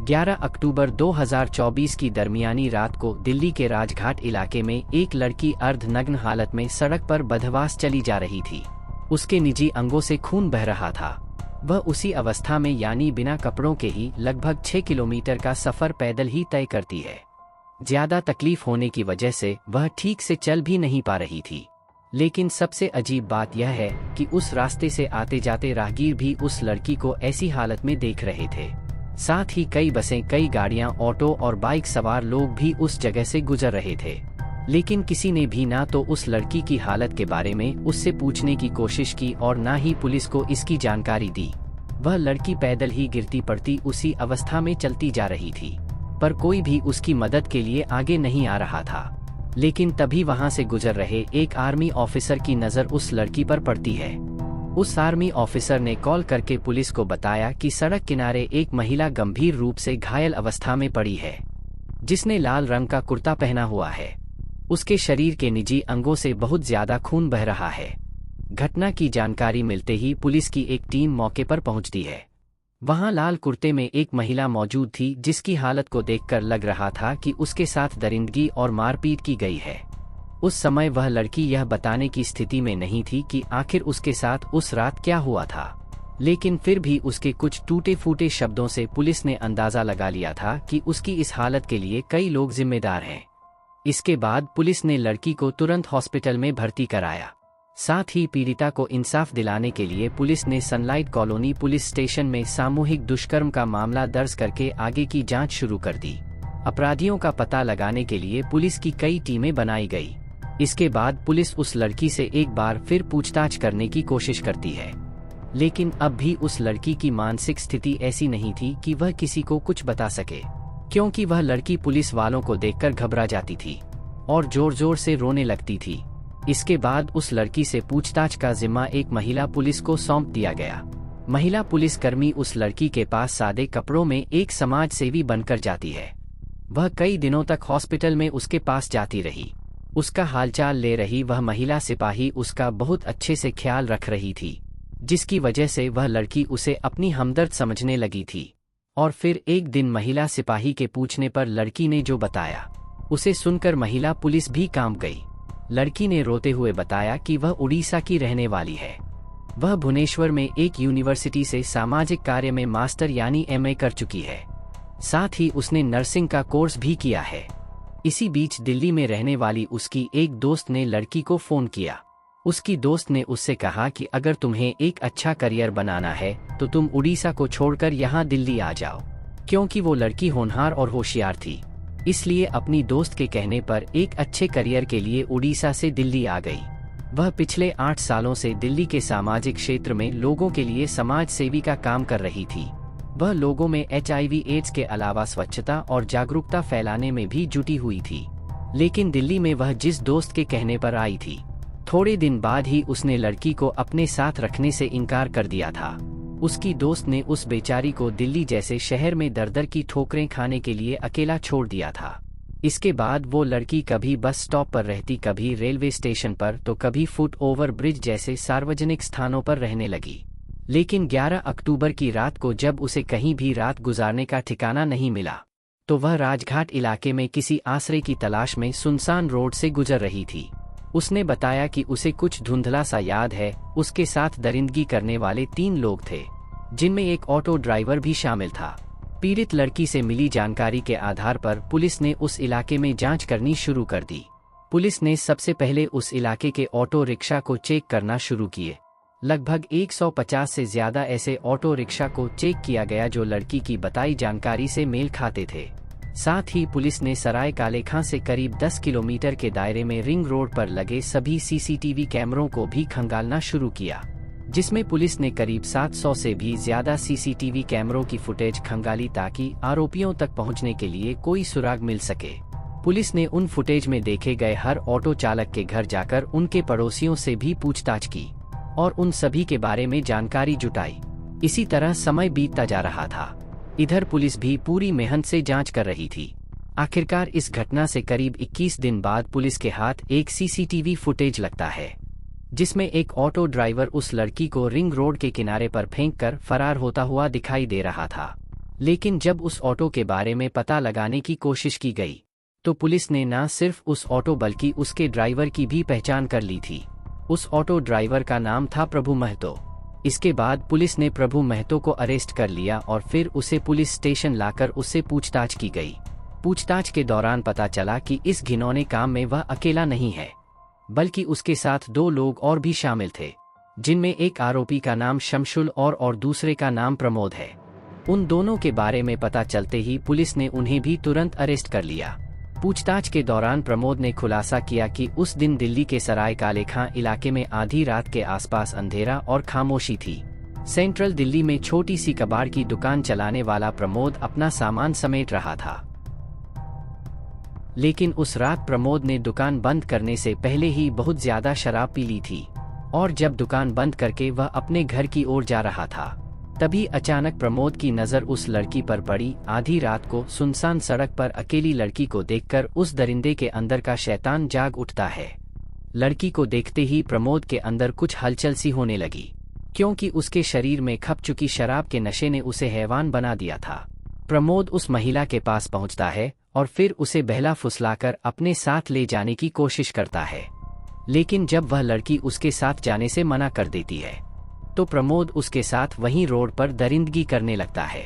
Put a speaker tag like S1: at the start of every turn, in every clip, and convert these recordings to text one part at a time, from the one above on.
S1: 11 अक्टूबर 2024 की दरमियानी रात को दिल्ली के राजघाट इलाके में एक लड़की अर्धनग्न हालत में सड़क पर बदहवास चली जा रही थी। उसके निजी अंगों से खून बह रहा था। वह उसी अवस्था में यानी बिना कपड़ों के ही लगभग 6 किलोमीटर का सफर पैदल ही तय करती है। ज्यादा तकलीफ होने की वजह से वह ठीक से चल भी नहीं पा रही थी। लेकिन सबसे अजीब बात यह है कि उस रास्ते से आते जाते राहगीर भी उस लड़की को ऐसी हालत में देख रहे थे। साथ ही कई बसें, कई गाड़ियां, ऑटो और बाइक सवार लोग भी उस जगह से गुजर रहे थे। लेकिन किसी ने भी ना तो उस लड़की की हालत के बारे में उससे पूछने की कोशिश की और ना ही पुलिस को इसकी जानकारी दी। वह लड़की पैदल ही गिरती पड़ती उसी अवस्था में चलती जा रही थी, पर कोई भी उसकी मदद के लिए आगे नहीं आ रहा था। लेकिन तभी वहां से गुजर रहे एक आर्मी ऑफिसर की नज़र उस लड़की पर पड़ती है। उस आर्मी ऑफिसर ने कॉल करके पुलिस को बताया कि सड़क किनारे एक महिला गंभीर रूप से घायल अवस्था में पड़ी है, जिसने लाल रंग का कुर्ता पहना हुआ है। उसके शरीर के निजी अंगों से बहुत ज्यादा खून बह रहा है। घटना की जानकारी मिलते ही पुलिस की एक टीम मौके पर पहुंचती है। वहां लाल कुर्ते में एक महिला मौजूद थी, जिसकी हालत को देखकर लग रहा था कि उसके साथ दरिंदगी और मारपीट की गई है। उस समय वह लड़की यह बताने की स्थिति में नहीं थी कि आखिर उसके साथ उस रात क्या हुआ था। लेकिन फिर भी उसके कुछ टूटे फूटे शब्दों से पुलिस ने अंदाजा लगा लिया था कि उसकी इस हालत के लिए कई लोग जिम्मेदार हैं। इसके बाद पुलिस ने लड़की को तुरंत हॉस्पिटल में भर्ती कराया। साथ ही पीड़िता को इंसाफ दिलाने के लिए पुलिस ने सनलाइट कॉलोनी पुलिस स्टेशन में सामूहिक दुष्कर्म का मामला दर्ज करके आगे की जांच शुरू कर दी। अपराधियों का पता लगाने के लिए पुलिस की कई टीमें बनाई गई। इसके बाद पुलिस उस लड़की से एक बार फिर पूछताछ करने की कोशिश करती है, लेकिन अब भी उस लड़की की मानसिक स्थिति ऐसी नहीं थी कि वह किसी को कुछ बता सके, क्योंकि वह लड़की पुलिस वालों को देखकर घबरा जाती थी और जोर जोर से रोने लगती थी। इसके बाद उस लड़की से पूछताछ का जिम्मा एक महिला पुलिस को सौंप दिया गया। महिला पुलिसकर्मी उस लड़की के पास सादे कपड़ों में एक समाज सेवी बनकर जाती है। वह कई दिनों तक हॉस्पिटल में उसके पास जाती रही, उसका हालचाल ले रही। वह महिला सिपाही उसका बहुत अच्छे से ख्याल रख रही थी, जिसकी वजह से वह लड़की उसे अपनी हमदर्द समझने लगी थी। और फिर एक दिन महिला सिपाही के पूछने पर लड़की ने जो बताया, उसे सुनकर महिला पुलिस भी कांप गई। लड़की ने रोते हुए बताया कि वह उड़ीसा की रहने वाली है। वह भुवनेश्वर में एक यूनिवर्सिटी से सामाजिक कार्य में मास्टर यानी एमए कर चुकी है। साथ ही उसने नर्सिंग का कोर्स भी किया है। इसी बीच दिल्ली में रहने वाली उसकी एक दोस्त ने लड़की को फोन किया। उसकी दोस्त ने उससे कहा कि अगर तुम्हें एक अच्छा करियर बनाना है तो तुम उड़ीसा को छोड़कर यहाँ दिल्ली आ जाओ, क्योंकि वो लड़की होनहार और होशियार थी। इसलिए अपनी दोस्त के कहने पर एक अच्छे करियर के लिए उड़ीसा से दिल्ली आ गई। वह पिछले 8 सालों से दिल्ली के सामाजिक क्षेत्र में लोगों के लिए समाज सेवी का काम कर रही थी। वह लोगों में HIV एड्स के अलावा स्वच्छता और जागरूकता फैलाने में भी जुटी हुई थी। लेकिन दिल्ली में वह जिस दोस्त के कहने पर आई थी, थोड़े दिन बाद ही उसने लड़की को अपने साथ रखने से इनकार कर दिया था। उसकी दोस्त ने उस बेचारी को दिल्ली जैसे शहर में दर-दर की ठोकरें खाने के लिए अकेला छोड़ दिया था। इसके बाद वो लड़की कभी बस स्टॉप पर रहती, कभी रेलवे स्टेशन पर, तो कभी फुट ओवर ब्रिज जैसे सार्वजनिक स्थानों पर रहने लगी। लेकिन 11 अक्टूबर की रात को जब उसे कहीं भी रात गुजारने का ठिकाना नहीं मिला, तो वह राजघाट इलाके में किसी आश्रय की तलाश में सुनसान रोड से गुजर रही थी। उसने बताया कि उसे कुछ धुंधला सा याद है। उसके साथ दरिंदगी करने वाले 3 लोग थे, जिनमें एक ऑटो ड्राइवर भी शामिल था। पीड़ित लड़की से मिली जानकारी के आधार पर पुलिस ने उस इलाके में जांच करनी शुरू कर दी। पुलिस ने सबसे पहले उस इलाके के ऑटो रिक्शा को चेक करना शुरू किए। लगभग 150 से ज्यादा ऐसे ऑटो रिक्शा को चेक किया गया जो लड़की की बताई जानकारी से मेल खाते थे। साथ ही पुलिस ने सराय काले खां से करीब 10 किलोमीटर के दायरे में रिंग रोड पर लगे सभी CCTV कैमरों को भी खंगालना शुरू किया, जिसमें पुलिस ने करीब 700 से भी ज्यादा CCTV कैमरों की फुटेज खंगाली ताकि आरोपियों तक पहुंचने के लिए कोई सुराग मिल सके। पुलिस ने उन फुटेज में देखे गए हर ऑटो चालक के घर जाकर उनके पड़ोसियों से भी पूछताछ की और उन सभी के बारे में जानकारी जुटाई। इसी तरह समय बीतता जा रहा था। इधर पुलिस भी पूरी मेहनत से जांच कर रही थी। आखिरकार इस घटना से करीब 21 दिन बाद पुलिस के हाथ एक CCTV फुटेज लगता है, जिसमें एक ऑटो ड्राइवर उस लड़की को रिंग रोड के किनारे पर फेंककर फरार होता हुआ दिखाई दे रहा था। लेकिन जब उस ऑटो के बारे में पता लगाने की कोशिश की गई तो पुलिस ने न सिर्फ उस ऑटो बल्कि उसके ड्राइवर की भी पहचान कर ली थी। उस ऑटो ड्राइवर का नाम था प्रभु महतो। इसके बाद पुलिस ने प्रभु महतो को अरेस्ट कर लिया और फिर उसे पुलिस स्टेशन लाकर उससे पूछताछ की गई। पूछताछ के दौरान पता चला कि इस घिनौने काम में वह अकेला नहीं है, बल्कि उसके साथ 2 लोग और भी शामिल थे, जिनमें एक आरोपी का नाम शमशुल और दूसरे का नाम प्रमोद है। उन दोनों के बारे में पता चलते ही पुलिस ने उन्हें भी तुरंत अरेस्ट कर लिया। पूछताछ के दौरान प्रमोद ने खुलासा किया कि उस दिन दिल्ली के सराय काले खां इलाके में आधी रात के आसपास अंधेरा और खामोशी थी। सेंट्रल दिल्ली में छोटी सी कबाड़ की दुकान चलाने वाला प्रमोद अपना सामान समेट रहा था। लेकिन उस रात प्रमोद ने दुकान बंद करने से पहले ही बहुत ज्यादा शराब पी ली थी और जब दुकान बंद करके वह अपने घर की ओर जा रहा था, तभी अचानक प्रमोद की नजर उस लड़की पर पड़ी। आधी रात को सुनसान सड़क पर अकेली लड़की को देखकर उस दरिंदे के अंदर का शैतान जाग उठता है। लड़की को देखते ही प्रमोद के अंदर कुछ हलचल सी होने लगी, क्योंकि उसके शरीर में खप चुकी शराब के नशे ने उसे हैवान बना दिया था। प्रमोद उस महिला के पास पहुंचता है और फिर उसे बहला फुसलाकर अपने साथ ले जाने की कोशिश करता है, लेकिन जब वह लड़की उसके साथ जाने से मना कर देती है तो प्रमोद उसके साथ वहीं रोड पर दरिंदगी करने लगता है।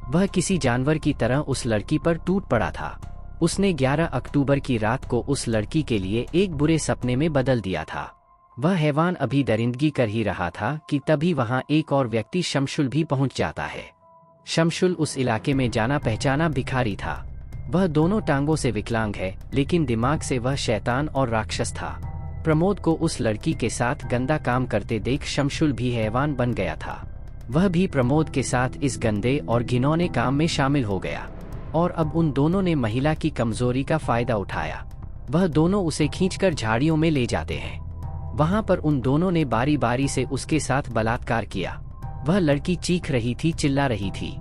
S1: वह किसी जानवर की तरह उस लड़की पर टूट पड़ा था। उसने 11 अक्टूबर की रात को उस लड़की के लिए एक बुरे सपने में बदल दिया था। वह हैवान अभी दरिंदगी कर ही रहा था कि तभी वहां एक और व्यक्ति शमशुल भी पहुंच जाता है। शमशुल उस इलाके में जाना पहचाना भिखारी था। वह दोनों टांगों से विकलांग है, लेकिन दिमाग से वह शैतान और राक्षस था। प्रमोद को उस लड़की के साथ गंदा काम करते देख शमशुल भी हैवान बन गया था। वह भी प्रमोद के साथ इस गंदे और घिनौने काम में शामिल हो गया और अब उन दोनों ने महिला की कमजोरी का फायदा उठाया। वह दोनों उसे खींचकर झाड़ियों में ले जाते हैं। वहां पर उन दोनों ने बारी बारी से उसके साथ बलात्कार किया। वह लड़की चीख रही थी, चिल्ला रही थी,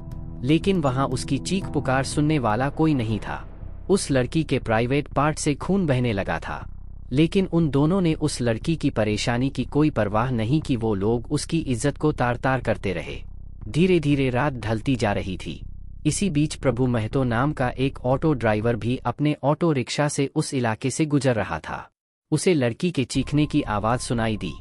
S1: लेकिन वहां उसकी चीख पुकार सुनने वाला कोई नहीं था। उस लड़की के प्राइवेट पार्ट से खून बहने लगा था, लेकिन उन दोनों ने उस लड़की की परेशानी की कोई परवाह नहीं की। वो लोग उसकी इज्जत को तार तार करते रहे। धीरे धीरे रात ढलती जा रही थी। इसी बीच प्रभु महतो नाम का एक ऑटो ड्राइवर भी अपने ऑटो रिक्शा से उस इलाके से गुजर रहा था। उसे लड़की के चीखने की आवाज सुनाई दी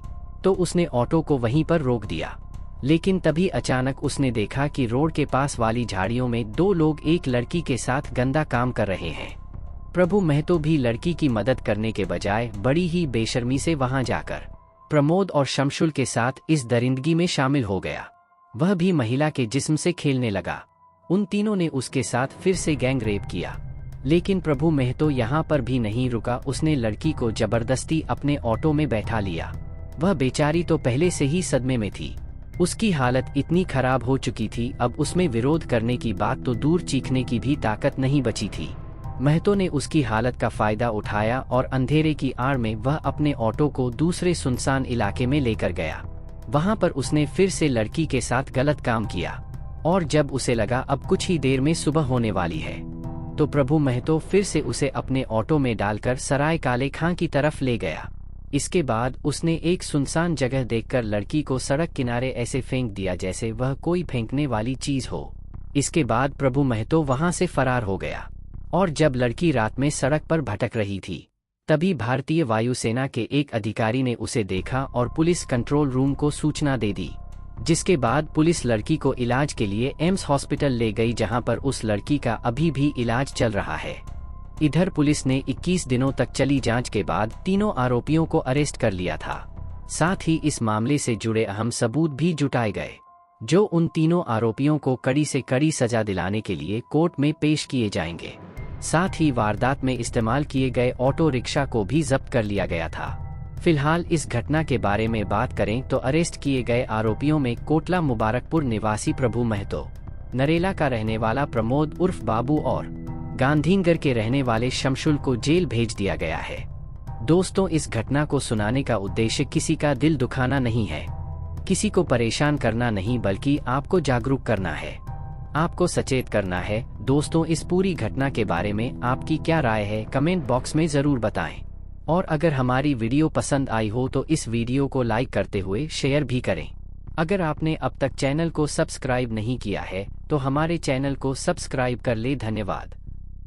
S1: तो उसने ऑटो को वहीं पर रोक दिया, लेकिन तभी अचानक उसने देखा कि रोड के पास वाली झाड़ियों में 2 लोग एक लड़की के साथ गंदा काम कर रहे हैं। प्रभु महतो भी लड़की की मदद करने के बजाय बड़ी ही बेशर्मी से वहां जाकर प्रमोद और शमशुल के साथ इस दरिंदगी में शामिल हो गया। वह भी महिला के जिस्म से खेलने लगा। उन तीनों ने उसके साथ फिर से गैंग रेप किया, लेकिन प्रभु महतो यहाँ पर भी नहीं रुका। उसने लड़की को जबरदस्ती अपने ऑटो में बैठा लिया। वह बेचारी तो पहले से ही सदमे में थी। उसकी हालत इतनी खराब हो चुकी थी, अब उसमें विरोध करने की बात तो दूर, चीखने की भी ताकत नहीं बची थी। महतो ने उसकी हालत का फायदा उठाया और अंधेरे की आड़ में वह अपने ऑटो को दूसरे सुनसान इलाके में लेकर गया। वहां पर उसने फिर से लड़की के साथ गलत काम किया और जब उसे लगा अब कुछ ही देर में सुबह होने वाली है, तो प्रभु महतो फिर से उसे अपने ऑटो में डालकर सराय काले खां की तरफ ले गया। इसके बाद उसने एक सुनसान जगह देखकर लड़की को सड़क किनारे ऐसे फेंक दिया जैसे वह कोई फेंकने वाली चीज हो। इसके बाद प्रभु महतो वहां से फरार हो गया और जब लड़की रात में सड़क पर भटक रही थी, तभी भारतीय वायुसेना के एक अधिकारी ने उसे देखा और पुलिस कंट्रोल रूम को सूचना दे दी, जिसके बाद पुलिस लड़की को इलाज के लिए एम्स हॉस्पिटल ले गई, जहां पर उस लड़की का अभी भी इलाज चल रहा है। इधर पुलिस ने 21 दिनों तक चली जांच के बाद तीनों आरोपियों को अरेस्ट कर लिया था। साथ ही इस मामले से जुड़े अहम सबूत भी जुटाए गए, जो उन तीनों आरोपियों को कड़ी से कड़ी सजा दिलाने के लिए कोर्ट में पेश किए जाएंगे। साथ ही वारदात में इस्तेमाल किए गए ऑटो रिक्शा को भी जब्त कर लिया गया था। फिलहाल इस घटना के बारे में बात करें तो अरेस्ट किए गए आरोपियों में कोटला मुबारकपुर निवासी प्रभु महतो, नरेला का रहने वाला प्रमोद उर्फ बाबू और गांधीनगर के रहने वाले शमशुल को जेल भेज दिया गया है। दोस्तों, इस घटना को सुनाने का उद्देश्य किसी का दिल दुखाना नहीं है, किसी को परेशान करना नहीं, बल्कि आपको जागरूक करना है, आपको सचेत करना है। दोस्तों, इस पूरी घटना के बारे में आपकी क्या राय है, कमेंट बॉक्स में जरूर बताएं। और अगर हमारी वीडियो पसंद आई हो तो इस वीडियो को लाइक करते हुए शेयर भी करें। अगर आपने अब तक चैनल को सब्सक्राइब नहीं किया है तो हमारे चैनल को सब्सक्राइब कर ले। धन्यवाद।